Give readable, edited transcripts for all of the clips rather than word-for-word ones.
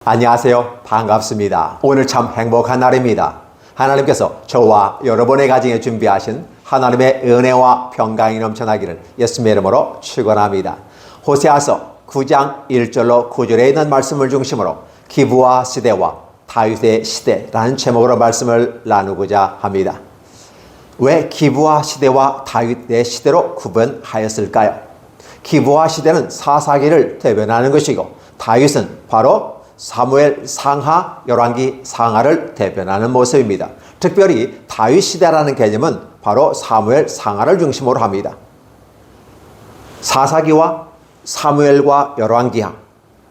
안녕하세요. 반갑습니다. 오늘 참 행복한 날입니다. 하나님께서 저와 여러분의 가정에 준비하신 하나님의 은혜와 평강이 넘쳐나기를 예수님의 이름으로 축원합니다. 호세아서 9장 1절로 9절에 있는 말씀을 중심으로 기브와 시대와 다윗의 시대라는 제목으로 말씀을 나누고자 합니다. 왜 기브와 시대와 다윗의 시대로 구분하였을까요? 기브와 시대는 사사기를 대변하는 것이고 다윗은 바로 사무엘 상하, 열왕기 상하를 대변하는 모습입니다. 특별히 다윗 시대라는 개념은 바로 사무엘 상하를 중심으로 합니다. 사사기와 사무엘과 열왕기하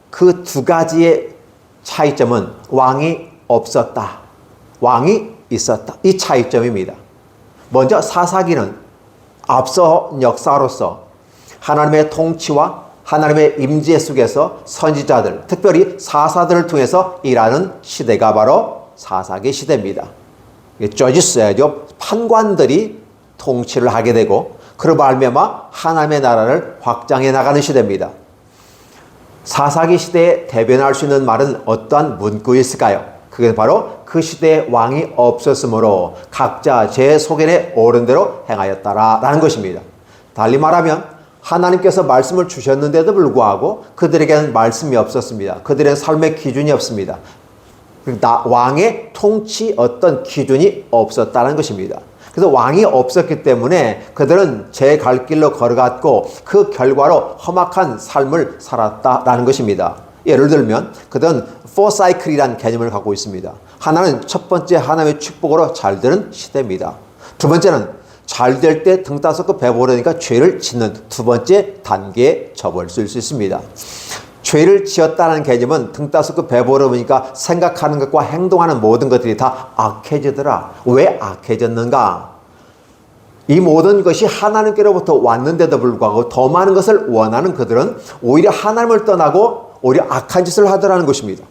그 두 가지의 차이점은 왕이 없었다, 왕이 있었다, 이 차이점입니다. 먼저 사사기는 앞서 역사로서 하나님의 통치와 하나님의 임재 속에서 선지자들, 특별히 사사들을 통해서 일하는 시대가 바로 사사기 시대입니다. 저지스야죠. 판관들이 통치를 하게 되고 그로 말미암아 하나님의 나라를 확장해 나가는 시대입니다. 사사기 시대에 대변할 수 있는 말은 어떠한 문구일까요? 그게 바로 그 시대에 왕이 없었으므로 각자 제 소견에 오른 대로 행하였다라는 것입니다. 달리 말하면 하나님께서 말씀을 주셨는데도 불구하고 그들에게는 말씀이 없었습니다. 그들의 삶의 기준이 없습니다. 왕의 통치 어떤 기준이 없었다는 것입니다. 그래서 왕이 없었기 때문에 그들은 제 갈 길로 걸어갔고 그 결과로 험악한 삶을 살았다라는 것입니다. 예를 들면 그들은 4사이클이라는 개념을 갖고 있습니다. 하나는 첫 번째 하나님의 축복으로 잘 되는 시대입니다. 두 번째는 잘 될 때 등 따숩고 배부르니까 죄를 짓는 두 번째 단계에 접어들 수 있습니다. 죄를 지었다는 개념은 등 따숩고 배부르니까 생각하는 것과 행동하는 모든 것들이 다 악해지더라. 왜 악해졌는가? 이 모든 것이 하나님께로부터 왔는데도 불구하고 더 많은 것을 원하는 그들은 오히려 하나님을 떠나고 오히려 악한 짓을 하더라는 것입니다.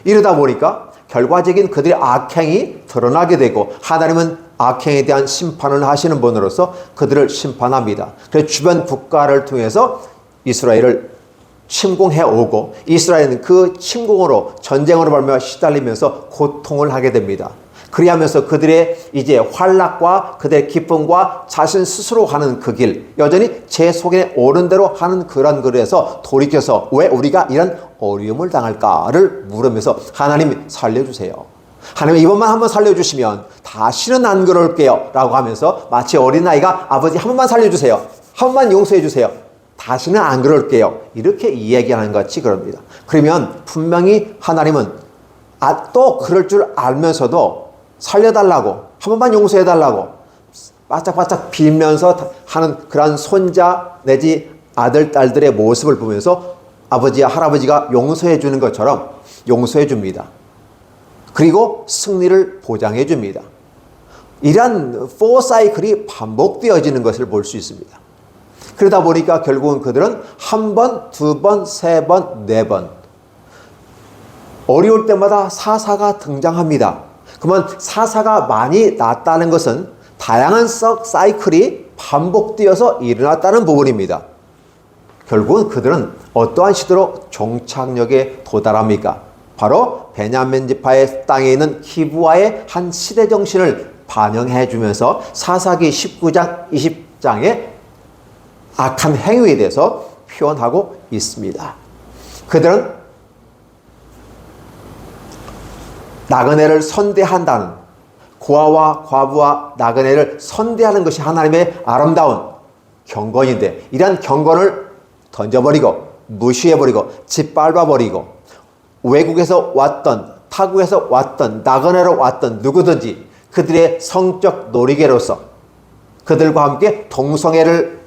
이러다 보니까 결과적인 그들의 악행이 드러나게 되고 하나님은 악행에 대한 심판을 하시는 분으로서 그들을 심판합니다. 그래서 주변 국가를 통해서 이스라엘을 침공해 오고 이스라엘은 그 침공으로 전쟁으로 말미암아 시달리면서 고통을 하게 됩니다. 그리하면서 그들의 이제 환락과 그들의 기쁨과 자신 스스로 가는 그 길, 여전히 제 속에 오른 대로 하는 그런 글에서 돌이켜서 왜 우리가 이런 어려움을 당할까를 물으면서 하나님 살려주세요. 하나님 이번만 한번 살려주시면 다시는 안 그럴게요 라고 하면서 마치 어린아이가 아버지 한 번만 살려주세요, 한 번만 용서해 주세요, 다시는 안 그럴게요, 이렇게 이야기하는 것 같이 그럽니다. 그러면 분명히 하나님은 또 그럴 줄 알면서도 살려달라고, 한 번만 용서해달라고 바짝바짝 빌면서 하는 그런 손자 내지 아들, 딸들의 모습을 보면서 아버지와 할아버지가 용서해 주는 것처럼 용서해 줍니다. 그리고 승리를 보장해 줍니다. 이러한 4사이클이 반복되어지는 것을 볼 수 있습니다. 그러다 보니까 결국은 그들은 한 번, 두 번, 세 번, 네 번 어려울 때마다 사사가 등장합니다. 그러면 사사가 많이 났다는 것은 다양한 사이클이 반복되어서 일어났다는 부분입니다. 결국은 그들은 어떠한 시대로 종착역에 도달합니까? 바로 베냐민 지파의 땅에 있는 기브와의 한 시대 정신을 반영해 주면서 사사기 19장 20장의 악한 행위에 대해서 표현하고 있습니다. 그들은 나그네를 선대한다는, 고아와 과부와 나그네를 선대하는 것이 하나님의 아름다운 경건인데 이러한 경건을 던져버리고 무시해버리고 짓밟아버리고 외국에서 왔던, 타국에서 왔던, 나그네로 왔던 누구든지 그들의 성적 놀이개로서 그들과 함께 동성애를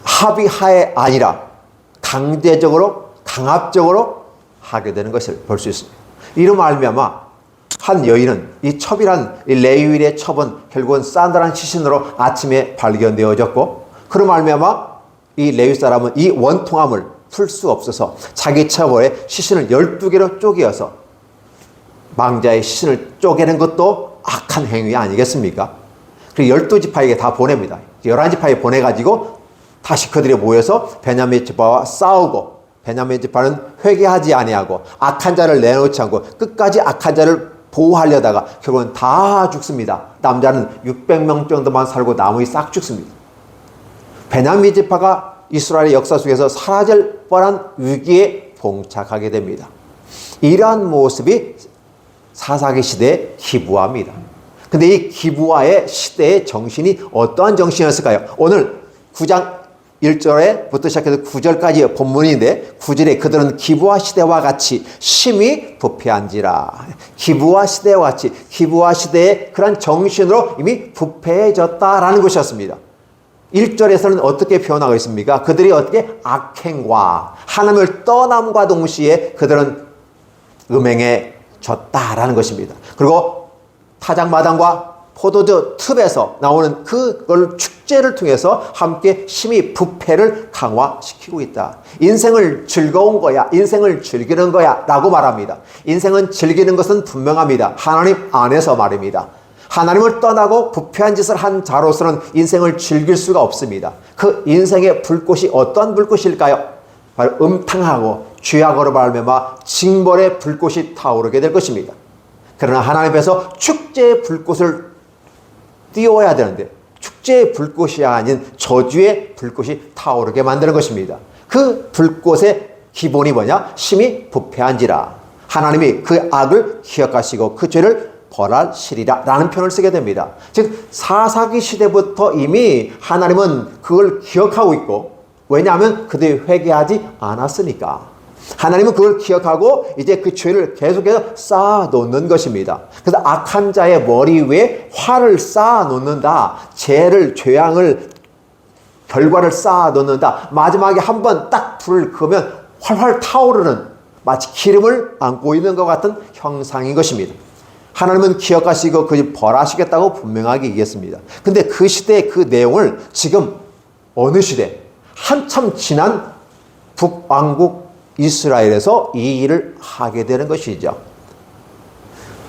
합의하에 아니라 강제적으로, 강압적으로 하게 되는 것을 볼 수 있습니다. 이로 말미암아 한 여인은 이 첩이란 이 레위일의 첩은 결국은 싸늘한 시신으로 아침에 발견되어졌고 그로 말미암아 이 레위 사람은 이 원통함을 풀 수 없어서 자기 처벌에 시신을 12개로 쪼개어서 망자의 시신을 쪼개는 것도 악한 행위 아니겠습니까? 그리고 12지파에게 다 보냅니다. 11지파에 보내가지고 다시 그들이 모여서 베냐민 지파와 싸우고 베냐민 지파는 회개하지 아니하고 악한 자를 내놓지 않고 끝까지 악한 자를 보호하려다가 결국은 다 죽습니다. 남자는 600명 정도만 살고 나머지 싹 죽습니다. 베냐민 지파가 이스라엘의 역사 속에서 사라질 뻔한 위기에 봉착하게 됩니다. 이러한 모습이 사사기 시대의 기브아입니다. 근데 이 기브아의 시대의 정신이 어떠한 정신이었을까요? 오늘 9장 1절에부터 시작해서 9절까지의 본문인데 9절에 그들은 기브아 시대와 같이 심히 부패한지라. 기브아 시대와 같이 기브아 시대의 그런 정신으로 이미 부패해졌다라는 것이었습니다. 1절에서는 어떻게 표현하고 있습니까? 그들이 어떻게 악행과 하나님을 떠남과 동시에 그들은 음행해졌다라는 것입니다. 그리고 타작마당과 포도주 틈에서 나오는 그걸 축제를 통해서 함께 심히 부패를 강화시키고 있다. 인생을 즐거운 거야. 인생을 즐기는 거야. 라고 말합니다. 인생은 즐기는 것은 분명합니다. 하나님 안에서 말입니다. 하나님을 떠나고 부패한 짓을 한 자로서는 인생을 즐길 수가 없습니다. 그 인생의 불꽃이 어떤 불꽃일까요? 바로 음탕하고 죄악으로 말미암아 징벌의 불꽃이 타오르게 될 것입니다. 그러나 하나님 앞에서 축제의 불꽃을 띄워야 되는데 축제의 불꽃이 아닌 저주의 불꽃이 타오르게 만드는 것입니다. 그 불꽃의 기본이 뭐냐? 심히 부패한지라. 하나님이 그 악을 기억하시고 그 죄를 벌하시리라 라는 표현을 쓰게 됩니다. 즉 사사기 시대부터 이미 하나님은 그걸 기억하고 있고, 왜냐하면 그들이 회개하지 않았으니까. 하나님은 그걸 기억하고 이제 그 죄를 계속해서 쌓아놓는 것입니다. 그래서 악한 자의 머리 위에 활을 쌓아놓는다. 죄를, 죄악을, 결과를 쌓아놓는다. 마지막에 한번 딱 불을 끄면 활활 타오르는, 마치 기름을 안고 있는 것 같은 형상인 것입니다. 하나님은 기억하시고 그 벌하시겠다고 분명하게 얘기했습니다. 근데 그 시대의 그 내용을 지금 어느 시대, 한참 지난 북왕국 이스라엘에서 이 일을 하게 되는 것이죠.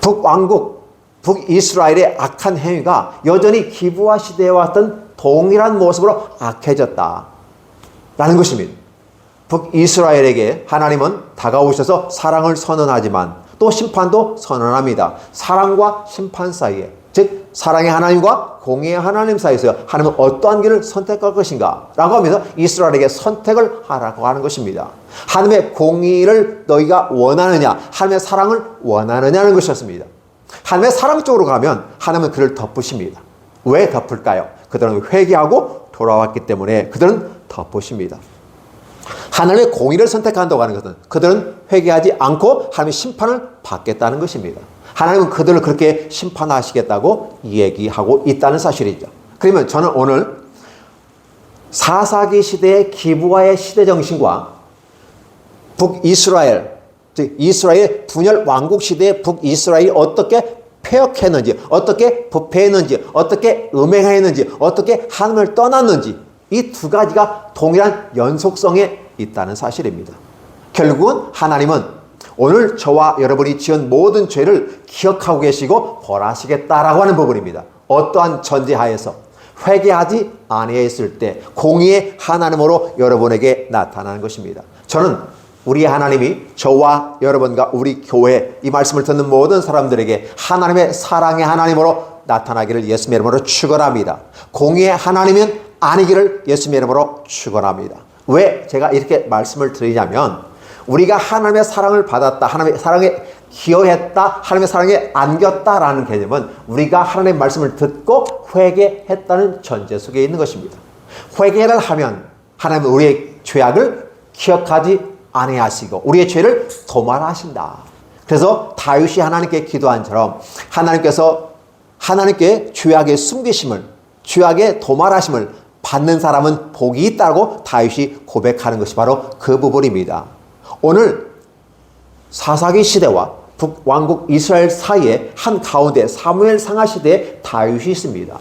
북왕국, 북이스라엘의 악한 행위가 여전히 기브아 시대에 왔던 동일한 모습으로 악해졌다라는 것입니다. 북이스라엘에게 하나님은 다가오셔서 사랑을 선언하지만 또 심판도 선언합니다. 사랑과 심판 사이에, 즉 사랑의 하나님과 공의의 하나님 사이에서 하나님은 어떠한 길을 선택할 것인가 라고 하면서 이스라엘에게 선택을 하라고 하는 것입니다. 하나님의 공의를 너희가 원하느냐, 하나님의 사랑을 원하느냐는 것이었습니다. 하나님의 사랑 쪽으로 가면 하나님은 그를 덮으십니다. 왜 덮을까요? 그들은 회개하고 돌아왔기 때문에 그들은 덮으십니다. 하나님의 공의를 선택한다고 하는 것은 그들은 회개하지 않고 하나님의 심판을 받겠다는 것입니다. 하나님은 그들을 그렇게 심판하시겠다고 얘기하고 있다는 사실이죠. 그러면 저는 오늘 사사기 시대의 기브아의 시대 정신과 북이스라엘, 즉 이스라엘 분열 왕국 시대의 북이스라엘이 어떻게 폐역했는지, 어떻게 부패했는지, 어떻게 음행했는지, 어떻게 하나님을 떠났는지, 이 두 가지가 동일한 연속성에 있다는 사실입니다. 결국은 하나님은 오늘 저와 여러분이 지은 모든 죄를 기억하고 계시고 벌하시겠다라고 하는 부분입니다. 어떠한 전제하에서 회개하지 아니했을 때 공의의 하나님으로 여러분에게 나타나는 것입니다. 저는 우리 하나님이 저와 여러분과 우리 교회 이 말씀을 듣는 모든 사람들에게 하나님의 사랑의 하나님으로 나타나기를 예수님의 이름으로 축원합니다. 공의의 하나님은 아니기를 예수님의 이름으로 축원합니다. 왜 제가 이렇게 말씀을 드리냐면 우리가 하나님의 사랑을 받았다, 하나님의 사랑에 기여했다, 하나님의 사랑에 안겼다라는 개념은 우리가 하나님의 말씀을 듣고 회개했다는 전제 속에 있는 것입니다. 회개를 하면 하나님은 우리의 죄악을 기억하지 아니하시고 우리의 죄를 도말하신다. 그래서 다윗이 하나님께 기도한 처럼 하나님께서 하나님께 죄악의 숨기심을, 죄악의 도말하심을 받는 사람은 복이 있다고 다윗이 고백하는 것이 바로 그 부분입니다. 오늘 사사기 시대와 북왕국 이스라엘 사이에 한가운데 사무엘 상하 시대에 다윗이 있습니다.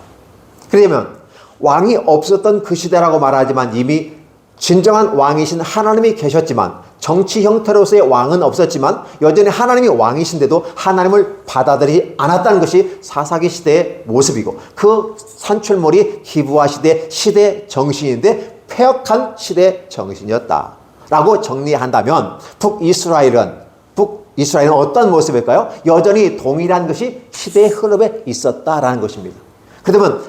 그러면 왕이 없었던 그 시대라고 말하지만 이미 진정한 왕이신 하나님이 계셨지만 정치 형태로서의 왕은 없었지만 여전히 하나님이 왕이신데도 하나님을 받아들이지 않았다는 것이 사사기 시대의 모습이고 그 산출물이 기브아 시대 정신인데 폐역한 시대 정신이었다. 라고 정리한다면 북이스라엘은 어떤 모습일까요? 여전히 동일한 것이 시대의 흐름에 있었다라는 것입니다. 그러면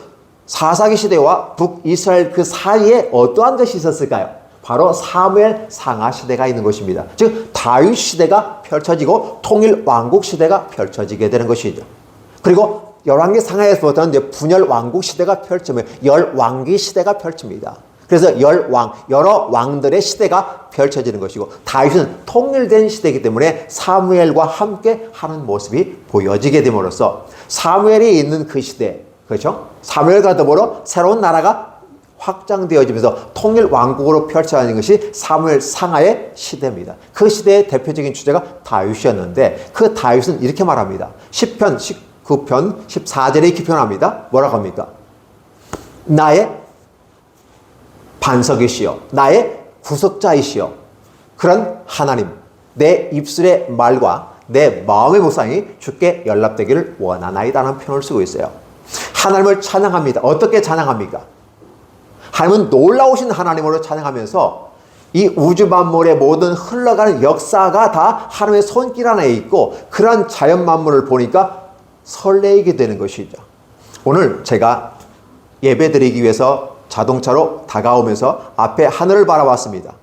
사사기 시대와 북이스라엘 그 사이에 어떠한 것이 있었을까요? 바로 사무엘 상하 시대가 있는 것입니다. 즉 다윗 시대가 펼쳐지고 통일 왕국 시대가 펼쳐지게 되는 것이죠. 그리고 열왕기 상하에서부터는 이제 분열 왕국 시대가 펼쳐집니다. 열왕기 시대가 펼칩니다. 그래서 여러 왕들의 시대가 펼쳐지는 것이고 다윗은 통일된 시대이기 때문에 사무엘과 함께 하는 모습이 보여지게 됨으로써 사무엘이 있는 그 시대, 그렇죠? 사무엘과 더불어 새로운 나라가 확장되어지면서 통일 왕국으로 펼쳐지는 것이 사무엘 상하의 시대입니다. 그 시대의 대표적인 주제가 다윗이었는데 그 다윗은 이렇게 말합니다. 시편 19편 14절에 이렇게 표현합니다. 뭐라고 합니까? 나의 반석이시여 나의 구속자이시여 그런 하나님 내 입술의 말과 내 마음의 묵상이 주께 연락되기를 원하나이다라는 표현을 쓰고 있어요. 하나님을 찬양합니다. 어떻게 찬양합니까? 하나님은 놀라우신 하나님으로 찬양하면서 이 우주 만물의 모든 흘러가는 역사가 다 하나님의 손길 안에 있고 그런 자연 만물을 보니까 설레이게 되는 것이죠. 오늘 제가 예배드리기 위해서 자동차로 다가오면서 앞에 하늘을 바라봤습니다.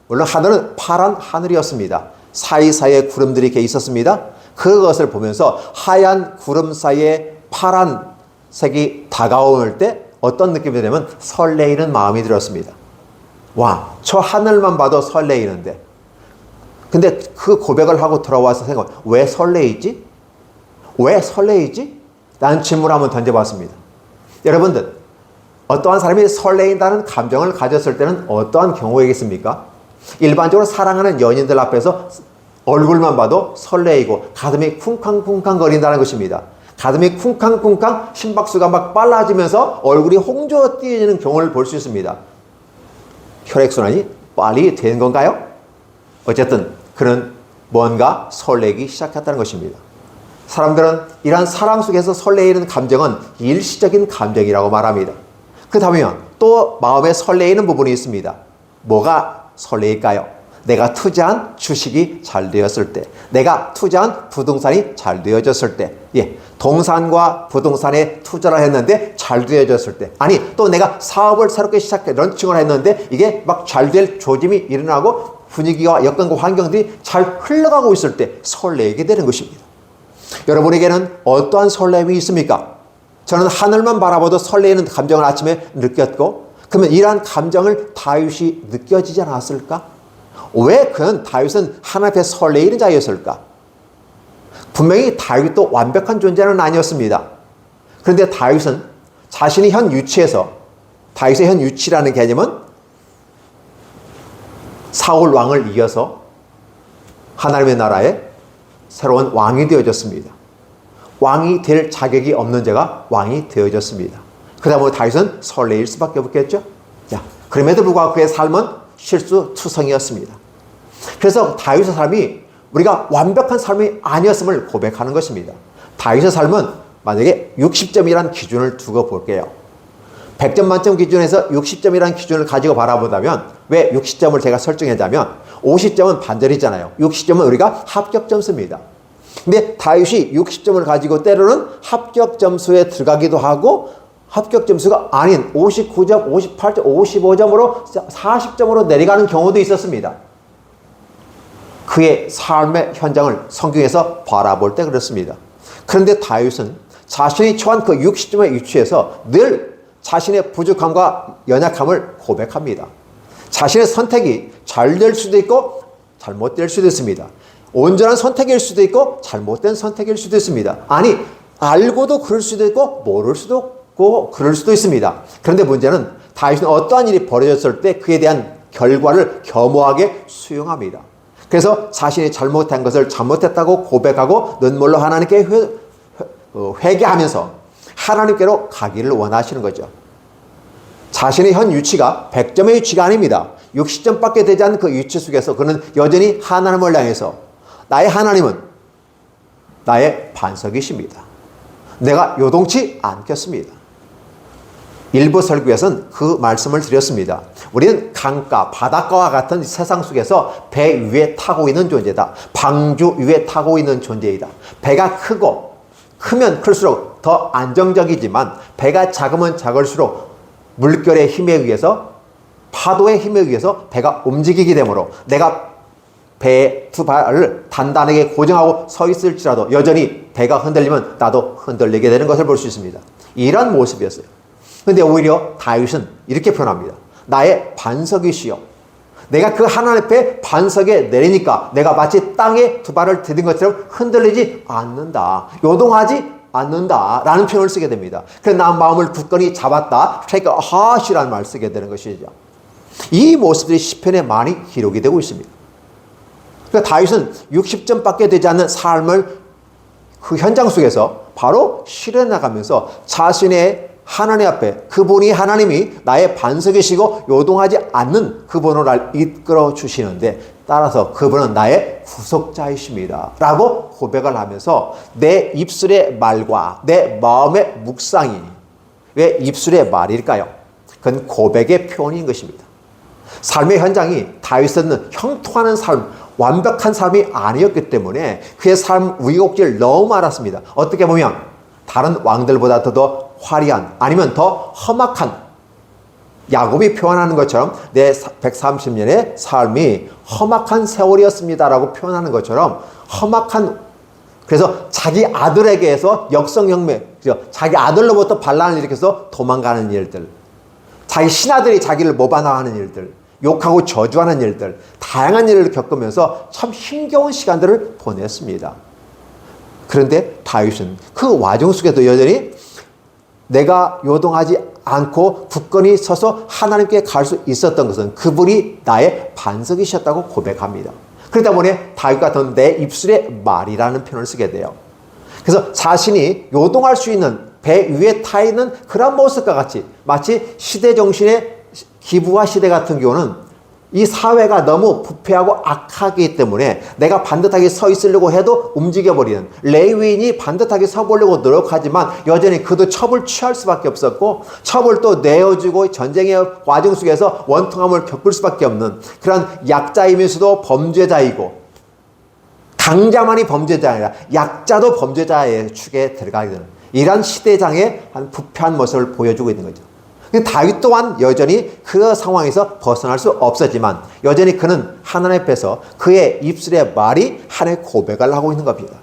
물론 하늘은 파란 하늘이었습니다. 사이사이에 구름들이 이렇게 있었습니다. 그것을 보면서 하얀 구름 사이에 파란색이 다가올 때 어떤 느낌이 드냐면 설레이는 마음이 들었습니다. 와, 저 하늘만 봐도 설레이는데 근데 그 고백을 하고 들어와서 왜 설레이지? 왜 설레이지? 라는 질문을 한번 던져봤습니다. 여러분들 어떠한 사람이 설레인다는 감정을 가졌을 때는 어떠한 경우이겠습니까? 일반적으로 사랑하는 연인들 앞에서 얼굴만 봐도 설레이고 가슴이 쿵쾅쿵쾅 거린다는 것입니다. 가슴이 쿵쾅쿵쾅 심박수가 막 빨라지면서 얼굴이 홍조 뛰어지는 경우를 볼 수 있습니다. 혈액순환이 빨리 된 건가요? 어쨌든 그는 뭔가 설레기 시작했다는 것입니다. 사람들은 이러한 사랑 속에서 설레이는 감정은 일시적인 감정이라고 말합니다. 그렇다면 또 마음에 설레이는 부분이 있습니다. 뭐가 설레일까요? 내가 투자한 주식이 잘 되었을 때, 내가 투자한 부동산이 잘 되어졌을 때, 동산과 부동산에 투자를 했는데 잘 되어졌을 때, 아니 또 내가 사업을 새롭게 시작해 런칭을 했는데 이게 막 잘 될 조짐이 일어나고 분위기와 여건과 환경들이 잘 흘러가고 있을 때 설레게 되는 것입니다. 여러분에게는 어떠한 설렘이 있습니까? 저는 하늘만 바라봐도 설레이는 감정을 아침에 느꼈고 그러면 이러한 감정을 다윗이 느껴지지 않았을까? 왜 그는 다윗은 하나님 앞에 설레이는 자였을까? 분명히 다윗도 완벽한 존재는 아니었습니다. 그런데 다윗은 자신이 현 위치에서 다윗의 현 위치라는 개념은 사울 왕을 이어서 하나님의 나라에 새로운 왕이 되어졌습니다. 왕이 될 자격이 없는 자가 왕이 되어졌습니다. 그러다 보니 다윗은 설레일 수밖에 없겠죠. 그럼에도 불구하고 그의 삶은 실수투성이었습니다. 그래서 다윗의 삶이 우리가 완벽한 삶이 아니었음을 고백하는 것입니다. 다윗의 삶은 만약에 60점이라는 기준을 두고 볼게요. 100점 만점 기준에서 60점이라는 기준을 가지고 바라보자면 왜 60점을 제가 설정하자면 50점은 반절이잖아요. 60점은 우리가 합격 점수입니다. 근데 다윗이 60점을 가지고 때로는 합격 점수에 들어가기도 하고 합격 점수가 아닌 59점, 58점, 55점으로 40점으로 내려가는 경우도 있었습니다. 그의 삶의 현장을 성경에서 바라볼 때 그렇습니다. 그런데 다윗은 자신이 처한 그 60점의 위치에서 늘 자신의 부족함과 연약함을 고백합니다. 자신의 선택이 잘 될 수도 있고 잘못될 수도 있습니다. 온전한 선택일 수도 있고 잘못된 선택일 수도 있습니다. 아니, 알고도 그럴 수도 있고 모를 수도 있고 그럴 수도 있습니다. 그런데 문제는 다윗은 어떠한 일이 벌어졌을 때 그에 대한 결과를 겸허하게 수용합니다. 그래서 자신이 잘못한 것을 잘못했다고 고백하고 눈물로 하나님께 회개하면서 하나님께로 가기를 원하시는 거죠. 자신의 현 위치가 100점의 위치가 아닙니다. 60점밖에 되지 않는 그 위치 속에서 그는 여전히 하나님을 향해서 나의 하나님은 나의 반석이십니다. 내가 요동치 않겠습니다. 일부 설교에서는 그 말씀을 드렸습니다. 우리는 강가, 바닷가와 같은 세상 속에서 배 위에 타고 있는 존재다. 방주 위에 타고 있는 존재이다. 배가 크면 클수록 더 안정적이지만 배가 작으면 작을수록 물결의 힘에 의해서, 파도의 힘에 의해서 배가 움직이게 되므로 내가 배의 두 발을 단단하게 고정하고 서 있을지라도 여전히 배가 흔들리면 나도 흔들리게 되는 것을 볼 수 있습니다. 이런 모습이었어요. 근데 오히려 다윗은 이렇게 표현합니다. 나의 반석이시여. 내가 그 하나님 앞에 반석에 내리니까 내가 마치 땅에 두 발을 디딘 것처럼 흔들리지 않는다. 요동하지 않는다. 라는 표현을 쓰게 됩니다. 그래서 나 마음을 굳건히 잡았다. take a heart이라는 말을 쓰게 되는 것이죠. 이 모습들이 시편에 많이 기록이 되고 있습니다. 그러니까 다윗은 60점밖에 되지 않는 삶을 그 현장 속에서 바로 실현해 나가면서 자신의 하나님 앞에 그분이 하나님이 나의 반석이시고 요동하지 않는 그분을 날 이끌어 주시는데 따라서 그분은 나의 구속자이십니다. 라고 고백을 하면서 내 입술의 말과 내 마음의 묵상이 왜 입술의 말일까요? 그건 고백의 표현인 것입니다. 삶의 현장이 다윗은 형통하는 삶, 완벽한 삶이 아니었기 때문에 그의 삶 우여곡절을 너무 많았습니다. 어떻게 보면 다른 왕들보다 더 화려한 아니면 더 험악한 야곱이 표현하는 것처럼 내 130년의 삶이 험악한 세월이었습니다라고 표현하는 것처럼 험악한 그래서 자기 아들에게서 역성혁명 자기 아들로부터 반란을 일으켜서 도망가는 일들 자기 신하들이 자기를 모반하는 일들 욕하고 저주하는 일들 다양한 일을 겪으면서 참 힘겨운 시간들을 보냈습니다. 그런데 다윗은 그 와중 속에도 여전히 내가 요동하지 않고 굳건히 서서 하나님께 갈 수 있었던 것은 그분이 나의 반석이셨다고 고백합니다. 그러다 보니 다윗 같은 내 입술의 말이라는 표현을 쓰게 돼요. 그래서 자신이 요동할 수 있는 배 위에 타 있는 그런 모습과 같이 마치 시대정신의 기부와 시대 같은 경우는 이 사회가 너무 부패하고 악하기 때문에 내가 반듯하게 서 있으려고 해도 움직여버리는 레위인이 반듯하게 서보려고 노력하지만 여전히 그도 첩을 취할 수밖에 없었고 첩을 또 내어주고 전쟁의 과정 속에서 원통함을 겪을 수밖에 없는 그런 약자이면서도 범죄자이고 강자만이 범죄자가 아니라 약자도 범죄자의 축에 들어가게 되는 이런 시대장의 한 부패한 모습을 보여주고 있는 거죠. 다윗 또한 여전히 그 상황에서 벗어날 수 없었지만 여전히 그는 하나님 앞에서 그의 입술의 말이 하나님의 고백을 하고 있는 겁니다.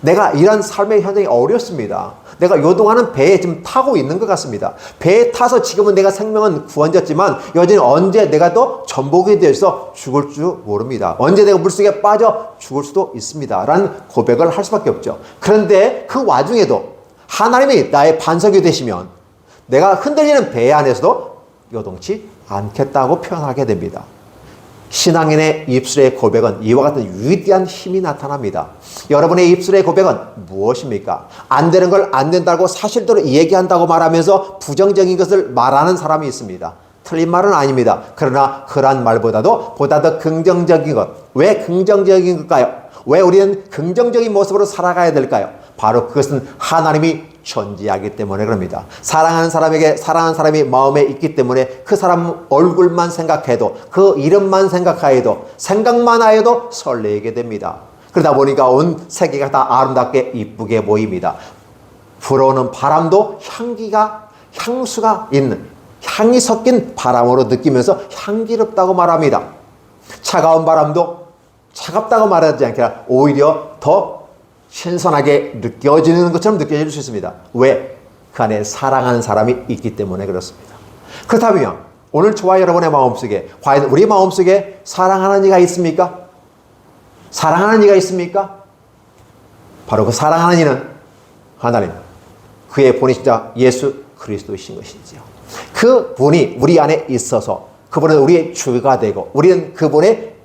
내가 이런 삶의 현장이 어렵습니다. 내가 요동하는 배에 지금 타고 있는 것 같습니다. 배에 타서 지금은 내가 생명은 구원졌지만 여전히 언제 내가 또 전복이 돼서 죽을 줄 모릅니다. 언제 내가 물속에 빠져 죽을 수도 있습니다. 라는 고백을 할 수밖에 없죠. 그런데 그 와중에도 하나님이 나의 반석이 되시면 내가 흔들리는 배 안에서도 요동치 않겠다고 표현하게 됩니다. 신앙인의 입술의 고백은 이와 같은 위대한 힘이 나타납니다. 여러분의 입술의 고백은 무엇입니까? 안 되는 걸 안 된다고 사실대로 얘기한다고 말하면서 부정적인 것을 말하는 사람이 있습니다. 틀린 말은 아닙니다. 그러나 그러한 말보다도 보다 더 긍정적인 것. 왜 긍정적인 걸까요? 왜 우리는 긍정적인 모습으로 살아가야 될까요? 바로 그것은 하나님이 존재하기 때문에 그럽니다. 사랑하는 사람에게 사랑하는 사람이 마음에 있기 때문에 그 사람 얼굴만 생각해도 그 이름만 생각하여도 생각만 하여도 설레게 됩니다. 그러다 보니까 온 세계가 다 아름답게 이쁘게 보입니다. 불어오는 바람도 향수가 있는 향이 섞인 바람으로 느끼면서 향기롭다고 말합니다. 차가운 바람도 차갑다고 말하지 않게 오히려 더 신선하게 느껴지는 것처럼 느껴질 수 있습니다. 왜? 그 안에 사랑하는 사람이 있기 때문에 그렇습니다. 그렇다면 오늘 저와 여러분의 마음속에 과연 우리 마음속에 사랑하는 이가 있습니까? 사랑하는 이가 있습니까? 바로 그 사랑하는 이는 하나님, 그의 본이신 자 예수 그리스도이신 것이지요. 그 분이 우리 안에 있어서 그분은 우리의 주가 되고 우리는 그분의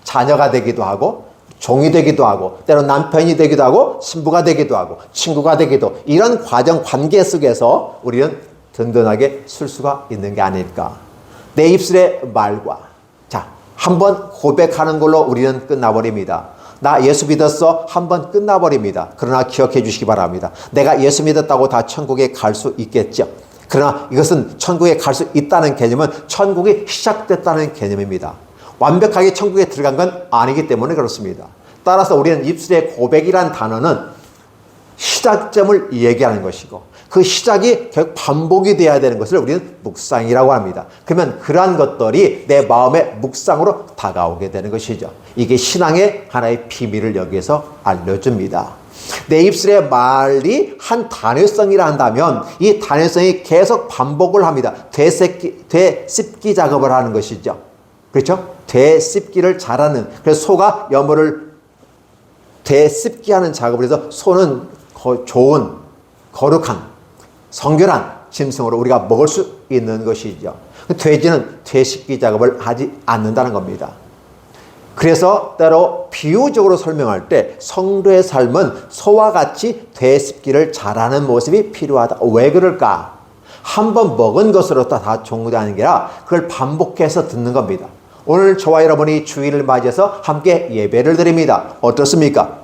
자녀가 되기도 하고 종이 되기도 하고 때로는 남편이 되기도 하고 신부가 되기도 하고 친구가 되기도 이런 과정 관계 속에서 우리는 든든하게 쓸 수가 있는 게 아닐까. 내 입술의 말과 자 한번 고백하는 걸로 우리는 끝나버립니다. 나 예수 믿었어 한번 끝나버립니다. 그러나 기억해 주시기 바랍니다. 내가 예수 믿었다고 다 천국에 갈 수 있겠죠. 그러나 이것은 천국에 갈 수 있다는 개념은 천국이 시작됐다는 개념입니다. 완벽하게 천국에 들어간 건 아니기 때문에 그렇습니다. 따라서 우리는 입술의 고백이란 단어는 시작점을 얘기하는 것이고 그 시작이 결국 반복이 되어야 되는 것을 우리는 묵상이라고 합니다. 그러면 그러한 것들이 내 마음의 묵상으로 다가오게 되는 것이죠. 이게 신앙의 하나의 비밀을 여기에서 알려줍니다. 내 입술의 말이 한 단회성이라 한다면 이 단회성이 계속 반복을 합니다. 되씹기 작업을 하는 것이죠. 그렇죠? 되씹기를 잘하는, 그래서 소가 여물을 되씹기 하는 작업을 해서 소는 좋은, 거룩한, 성결한 짐승으로 우리가 먹을 수 있는 것이죠. 돼지는 되씹기 작업을 하지 않는다는 겁니다. 그래서 때로 비유적으로 설명할 때 성도의 삶은 소와 같이 되씹기를 잘하는 모습이 필요하다. 왜 그럴까? 한번 먹은 것으로 다 종료되는 게 아니라 그걸 반복해서 듣는 겁니다. 오늘 저와 여러분이 주일을 맞이해서 함께 예배를 드립니다. 어떻습니까?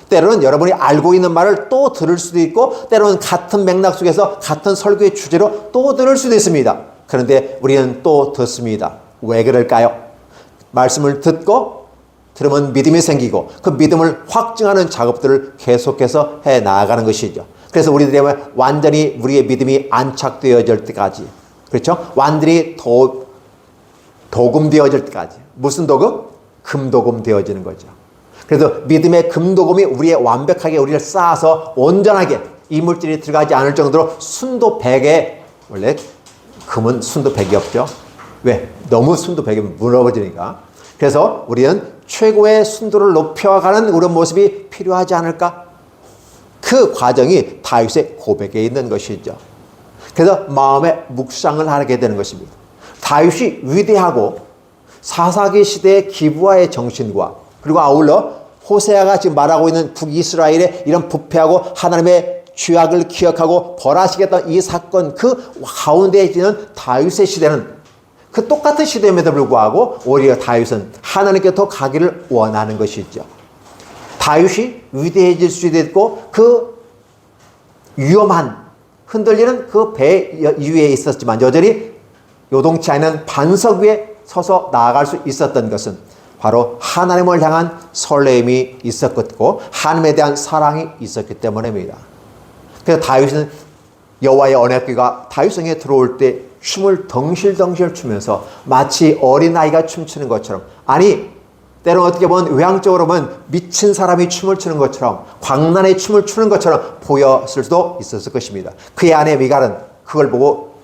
때로는 여러분이 알고 있는 말을 또 들을 수도 있고 때로는 같은 맥락 속에서 같은 설교의 주제로 또 들을 수도 있습니다. 그런데 우리는 또 듣습니다. 왜 그럴까요? 말씀을 듣고 들으면 믿음이 생기고 그 믿음을 확증하는 작업들을 계속해서 해 나아가는 것이죠. 그래서 우리들이 완전히 우리의 믿음이 안착되어질 때까지, 그렇죠? 완전히 도금되어질 때까지. 무슨 도금? 금도금 되어지는 거죠. 그래서 믿음의 금도금이 완벽하게 우리를 쌓아서 온전하게 이물질이 들어가지 않을 정도로 순도 100에, 원래 금은 순도 100이 없죠. 왜? 너무 순도 100이면 무너지니까. 그래서 우리는 최고의 순도를 높여가는 그런 모습이 필요하지 않을까? 그 과정이 다윗의 고백에 있는 것이죠. 그래서 마음의 묵상을 하게 되는 것입니다. 다윗이 위대하고 사사기 시대의 기브아의 정신과 그리고 아울러 호세아가 지금 말하고 있는 북이스라엘의 이런 부패하고 하나님의 죄악을 기억하고 벌하시겠다는 이 사건 그 가운데에 있는 다윗의 시대는 그 똑같은 시대임에도 불구하고 오히려 다윗은 하나님께 더 가기를 원하는 것이죠. 다윗이 위대해질 수도 있고 그 위험한 흔들리는 그 배 위에 있었지만 여전히 요동치 않은 반석 위에 서서 나아갈 수 있었던 것은 바로 하나님을 향한 설레임이 있었고 하나님에 대한 사랑이 있었기 때문입니다. 그래서 다윗은 여호와의 언약궤가 다윗성에 들어올 때 춤을 덩실덩실 추면서 마치 어린아이가 춤추는 것처럼, 아니 때로는 어떻게 보면 외향적으로 보면 미친 사람이 춤을 추는 것처럼 광란의 춤을 추는 것처럼 보였을 수도 있었을 것입니다. 그의 아내 미갈은 그걸 보고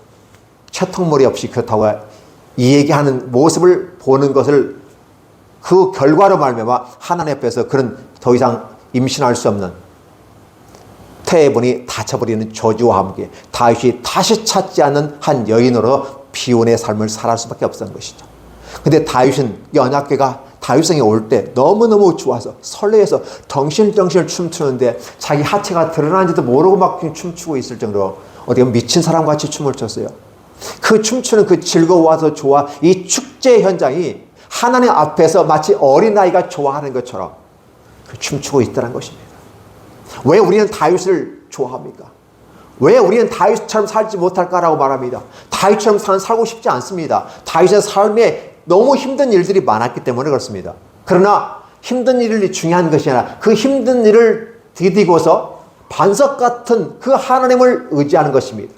채통머리 없이 그렇다고 이 얘기하는 모습을 보는 것을 그 결과로 말미암아 하나님 앞에서 그런 더 이상 임신할 수 없는 태분이 닫혀버리는 저주와 함께 다윗이 다시 찾지 않는 한 여인으로 비운의 삶을 살아갈 수밖에 없었던 것이죠. 근데 다윗은 언약궤가 다윗성에 올 때 너무너무 좋아서 설레서 덩실덩실 춤추는데 자기 하체가 드러나는지도 모르고 막 춤추고 있을 정도로 어디 보면 미친 사람같이 춤을 췄어요. 그 춤추는 그 즐거워서 좋아, 이 축제 현장이 하나님 앞에서 마치 어린아이가 좋아하는 것처럼 그 춤추고 있다는 것입니다. 왜 우리는 다윗을 좋아합니까? 왜 우리는 다윗처럼 살지 못할까라고 말합니다. 다윗처럼 살고 싶지 않습니다. 다윗의 삶에 너무 힘든 일들이 많았기 때문에 그렇습니다. 그러나 힘든 일이 중요한 것이 아니라 그 힘든 일을 디디고서 반석 같은 그 하나님을 의지하는 것입니다.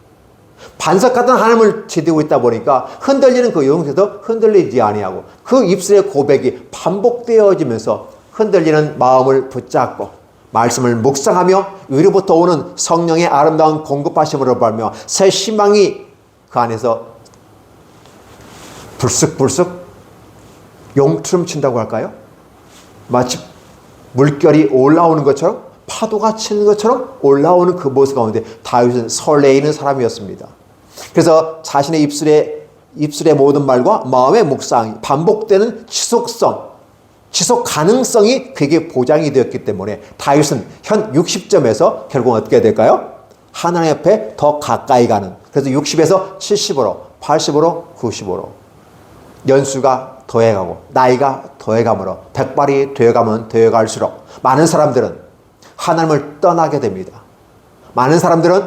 반석 같은 하나님을 디디고 있다 보니까 흔들리는 그 영혼에도 흔들리지 아니하고 그 입술의 고백이 반복되어지면서 흔들리는 마음을 붙잡고 말씀을 묵상하며 위로부터 오는 성령의 아름다운 공급하심으로 발며 새 희망이 그 안에서 불쑥불쑥 용트름 친다고 할까요? 마치 물결이 올라오는 것처럼 파도가 치는 것처럼 올라오는 그 모습 가운데 다윗은 설레이는 사람이었습니다. 그래서 자신의 입술의 모든 말과 마음의 묵상이 반복되는 지속 가능성이 그에게 보장이 되었기 때문에 다윗은 현 60점에서 결국 어떻게 될까요? 하나님 앞에 더 가까이 가는, 그래서 60에서 70으로 80으로 90으로 연수가 더해가고 나이가 더해가므로 백발이 되어가면 되어갈수록 많은 사람들은 하나님을 떠나게 됩니다. 많은 사람들은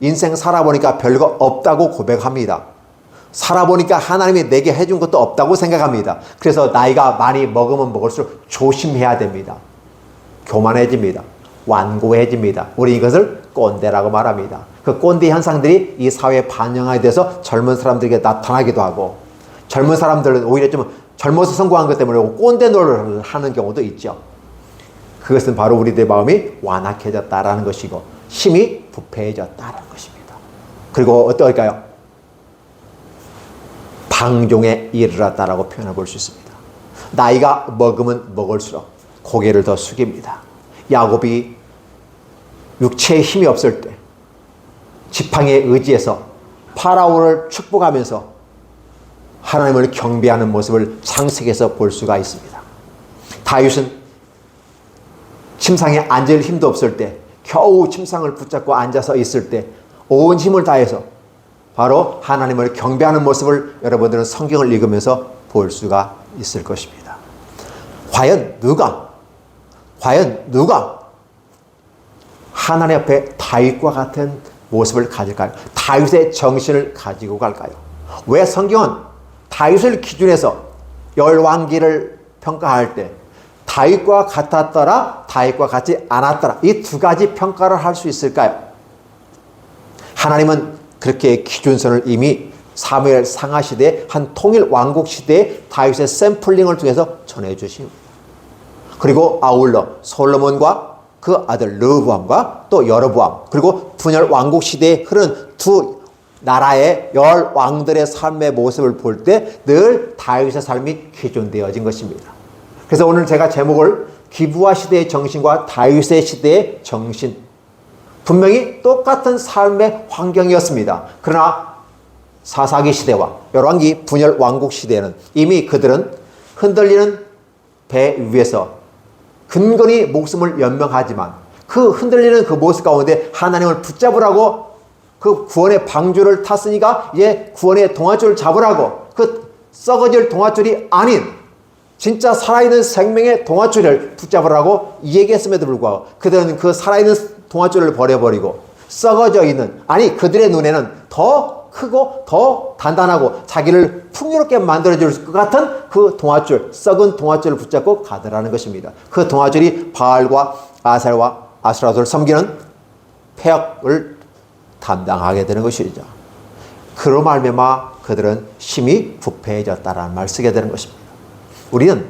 인생 살아보니까 별거 없다고 고백합니다. 살아보니까 하나님이 내게 해준 것도 없다고 생각합니다. 그래서 나이가 많이 먹으면 먹을수록 조심해야 됩니다. 교만해집니다. 완고해집니다. 우리 이것을 꼰대라고 말합니다. 그 꼰대 현상들이 이 사회에 반영하게 돼서 젊은 사람들에게 나타나기도 하고, 젊은 사람들은 오히려 좀 젊어서 성공한 것 때문에 꼰대 노릇을 하는 경우도 있죠. 그것은 바로 우리들의 마음이 완악해졌다라는 것이고 힘이 부패해졌다는 것입니다. 그리고 어떨까요? 방종에 이르렀다라고 표현해 볼 수 있습니다. 나이가 먹으면 먹을수록 고개를 더 숙입니다. 야곱이 육체에 힘이 없을 때 지팡이에 의지해서 파라오를 축복하면서 하나님을 경배하는 모습을 창세기에서 볼 수가 있습니다. 다윗은 침상에 앉을 힘도 없을 때, 겨우 침상을 붙잡고 앉아서 있을 때 온 힘을 다해서 바로 하나님을 경배하는 모습을 여러분들은 성경을 읽으면서 볼 수가 있을 것입니다. 과연 누가 하나님 앞에 다윗과 같은 모습을 가질까요? 다윗의 정신을 가지고 갈까요? 왜 성경은 다윗을 기준해서 열왕기를 평가할 때 다윗과 같았더라, 다윗과 같지 않았더라, 이 두 가지 평가를 할 수 있을까요? 하나님은 그렇게 기준선을 이미 사무엘 상하 시대 한 통일 왕국 시대에 다윗의 샘플링을 통해서 전해주십니다. 그리고 아울러 솔로몬과 그 아들 르호보암과 또 여로보암, 그리고 분열 왕국 시대에 흐른 두 나라의 열 왕들의 삶의 모습을 볼 때 늘 다윗의 삶이 기준되어진 것입니다. 그래서 오늘 제가 제목을 기브아 시대의 정신과 다윗의 시대의 정신, 분명히 똑같은 삶의 환경이었습니다. 그러나 사사기 시대와 열왕기 분열 왕국 시대에는 이미 그들은 흔들리는 배 위에서 근근히 목숨을 연명하지만 그 흔들리는 그 모습 가운데 하나님을 붙잡으라고 그 구원의 방주를 탔으니까 이제 구원의 동아줄을 잡으라고, 그 썩어질 동아줄이 아닌 진짜 살아있는 생명의 동아줄을 붙잡으라고 얘기했음에도 불구하고 그들은 그 살아있는 동아줄을 버려버리고 썩어져 있는, 아니 그들의 눈에는 더 크고 더 단단하고 자기를 풍요롭게 만들어줄 것 같은 그 동아줄, 썩은 동아줄을 붙잡고 가더라는 것입니다. 그 동아줄이 바알과 아셀과 아스라도를 섬기는 폐역을 담당하게 되는 것이죠. 그로 말미암아 그들은 힘이 부패해졌다라는 말을 쓰게 되는 것입니다. 우리는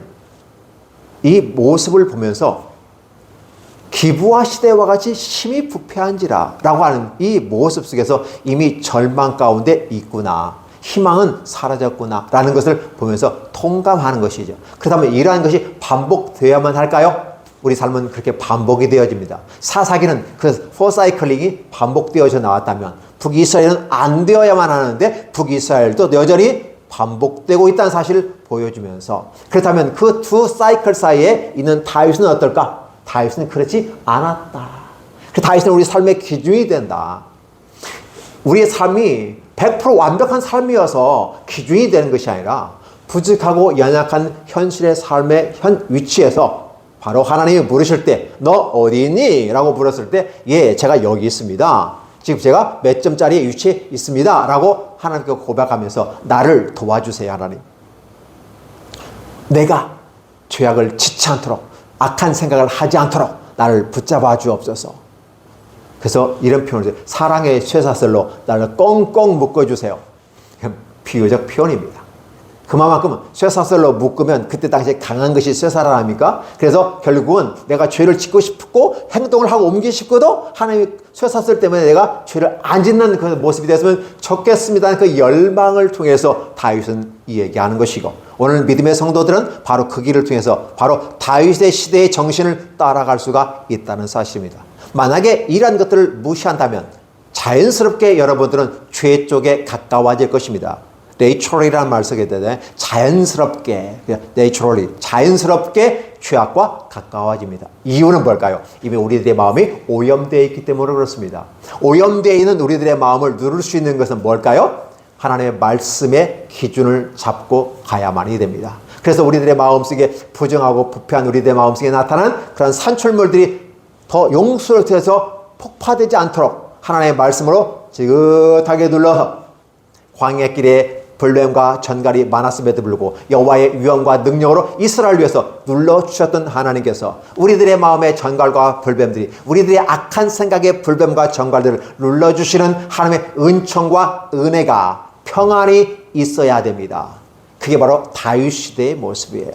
이 모습을 보면서 기브아 시대와 같이 힘이 부패한지라 라고 하는 이 모습 속에서 이미 절망 가운데 있구나, 희망은 사라졌구나 라는 것을 보면서 통감하는 것이죠. 그렇다면 이러한 것이 반복되어야만 할까요? 우리 삶은 그렇게 반복이 되어집니다. 사사기는 그 포사이클링이 반복되어져 나왔다면 북이스라엘은 안 되어야만 하는데 북이스라엘도 여전히 반복되고 있다는 사실을 보여주면서, 그렇다면 그 두 사이클 사이에 있는 다윗은 어떨까? 다윗은 그렇지 않았다. 그 다윗은 우리 삶의 기준이 된다. 우리의 삶이 100% 완벽한 삶이어서 기준이 되는 것이 아니라 부족하고 연약한 현실의 삶의 위치에서 바로 하나님이 부르실 때 너 어디 있니? 라고 물었을 때 예, 제가 여기 있습니다. 지금 제가 몇 점짜리 위치에 있습니다. 라고 하나님께 고백하면서 나를 도와주세요, 하나님. 내가 죄악을 짓지 않도록, 악한 생각을 하지 않도록 나를 붙잡아 주옵소서. 그래서 이런 표현을 해요. 사랑의 쇠사슬로 나를 꽁꽁 묶어주세요. 비유적 표현입니다. 그만큼 쇠사슬로 묶으면 그때 당시에 강한 것이 쇠사슬 아닙니까? 그래서 결국은 내가 죄를 짓고 싶고 행동을 하고 옮기고 싶어도 하나님의 쇠사슬 때문에 내가 죄를 안 짓는 그 모습이 됐으면 좋겠습니다. 그 열망을 통해서 다윗은 이 얘기하는 것이고, 오늘 믿음의 성도들은 바로 그 길을 통해서 바로 다윗의 시대의 정신을 따라갈 수가 있다는 사실입니다. 만약에 이러한 것들을 무시한다면 자연스럽게 여러분들은 죄 쪽에 가까워질 것입니다. naturally라는 말을 쓰게 되네. 자연스럽게, naturally, 자연스럽게 죄악과 가까워집니다. 이유는 뭘까요? 이미 우리들의 마음이 오염되어 있기 때문에 그렇습니다. 오염되어 있는 우리들의 마음을 누를 수 있는 것은 뭘까요? 하나님의 말씀의 기준을 잡고 가야만이 됩니다. 그래서 우리들의 마음속에 부정하고 부패한 우리들의 마음속에 나타난 그런 산출물들이 더 용수를 통해서 폭파되지 않도록 하나님의 말씀으로 지긋하게 눌러서 광야길에 불뱀과 전갈이 많았음에도 불구하고 여호와의 위엄과 능력으로 이스라엘을 위해서 눌러주셨던 하나님께서 우리들의 마음의 전갈과 불뱀들이, 우리들의 악한 생각의 불뱀과 전갈들을 눌러주시는 하나님의 은총과 은혜가 평안이 있어야 됩니다. 그게 바로 다윗 시대의 모습이에요.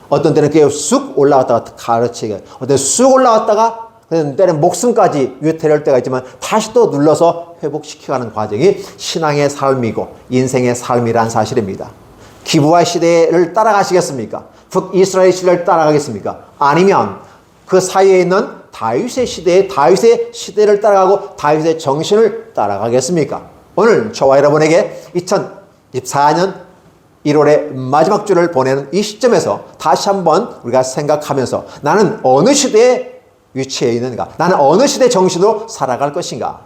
어떤 때는 그게 쑥 올라갔다가 가르치게, 어떤 때는 쑥 올라갔다가 때는 목숨까지 유태할 때가 있지만 다시 또 눌러서 회복시켜가는 과정이 신앙의 삶이고 인생의 삶이란 사실입니다. 기브와 시대를 따라가시겠습니까? 북이스라엘 시대를 따라가겠습니까? 아니면 그 사이에 있는 다윗의 시대를 따라가고 다윗의 정신을 따라가겠습니까? 오늘 저와 여러분에게 2024년 1월의 마지막 주를 보내는 이 시점에서 다시 한번 우리가 생각하면서 나는 어느 시대에 위치해 있는가? 나는 어느 시대 정신으로 살아갈 것인가?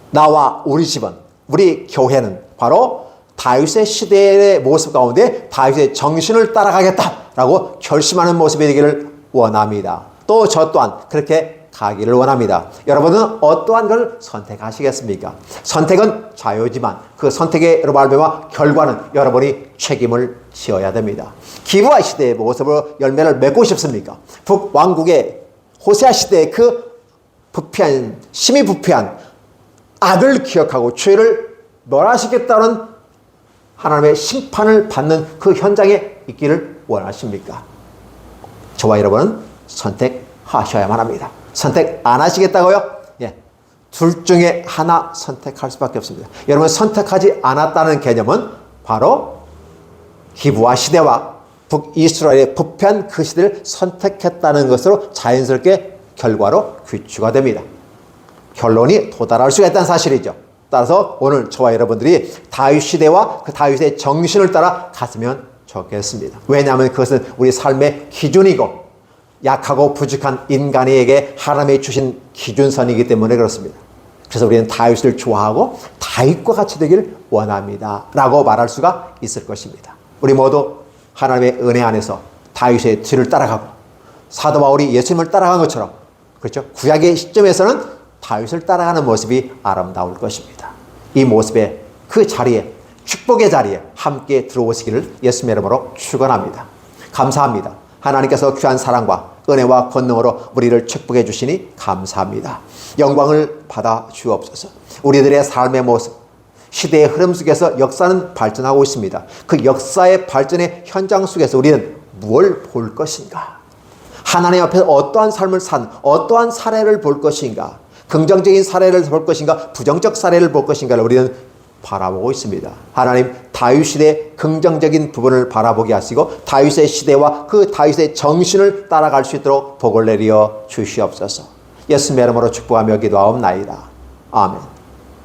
나와 우리 집은, 우리 교회는 바로 다윗의 시대의 모습 가운데 다윗의 정신을 따라가겠다라고 결심하는 모습이 되기를 원합니다. 또 저 또한 그렇게 가기를 원합니다. 여러분은 어떠한 걸 선택하시겠습니까? 선택은 자유지만 그 선택의 말미암아 결과는 여러분이 책임을 지어야 됩니다. 기브와 시대의 모습으로 열매를 맺고 싶습니까? 북왕국의 호세아 시대의 그 심히 부패한 악을 기억하고 죄를 멸하시겠다는 하나님의 심판을 받는 그 현장에 있기를 원하십니까? 저와 여러분은 선택하셔야만 합니다. 선택 안 하시겠다고요? 예. 둘 중에 하나 선택할 수밖에 없습니다. 여러분, 선택하지 않았다는 개념은 바로 기브와 시대와 북이스라엘의 부패한 그 시대를 선택했다는 것으로 자연스럽게 결과로 귀추가 됩니다. 결론이 도달할 수가 있다는 사실이죠. 따라서 오늘 저와 여러분들이 다윗 시대와 그 다윗의 정신을 따라 갔으면 좋겠습니다. 왜냐하면 그것은 우리 삶의 기준이고 약하고 부족한 인간에게 하나님이 주신 기준선이기 때문에 그렇습니다. 그래서 우리는 다윗을 좋아하고 다윗과 같이 되기를 원합니다 라고 말할 수가 있을 것입니다. 우리 모두 하나님의 은혜 안에서 다윗의 뒤를 따라가고 사도 바울이 예수님을 따라간 것처럼, 그렇죠? 구약의 시점에서는 다윗을 따라가는 모습이 아름다울 것입니다. 이 모습에, 그 자리에, 축복의 자리에 함께 들어오시기를 예수님의 이름으로 축원합니다. 감사합니다. 하나님께서 귀한 사랑과 은혜와 권능으로 우리를 축복해 주시니 감사합니다. 영광을 받아 주옵소서. 우리들의 삶의 모습, 시대의 흐름 속에서 역사는 발전하고 있습니다. 그 역사의 발전의 현장 속에서 우리는 무엇을 볼 것인가? 하나님 앞에서 어떠한 삶을 산, 어떠한 사례를 볼 것인가? 긍정적인 사례를 볼 것인가? 부정적 사례를 볼 것인가를 우리는 바라보고 있습니다. 하나님, 다윗 시대의 긍정적인 부분을 바라보게 하시고 다윗의 시대와 그 다윗의 정신을 따라갈 수 있도록 복을 내려 주시옵소서. 예수님의 이름으로 축복하며 기도하옵나이다. 아멘.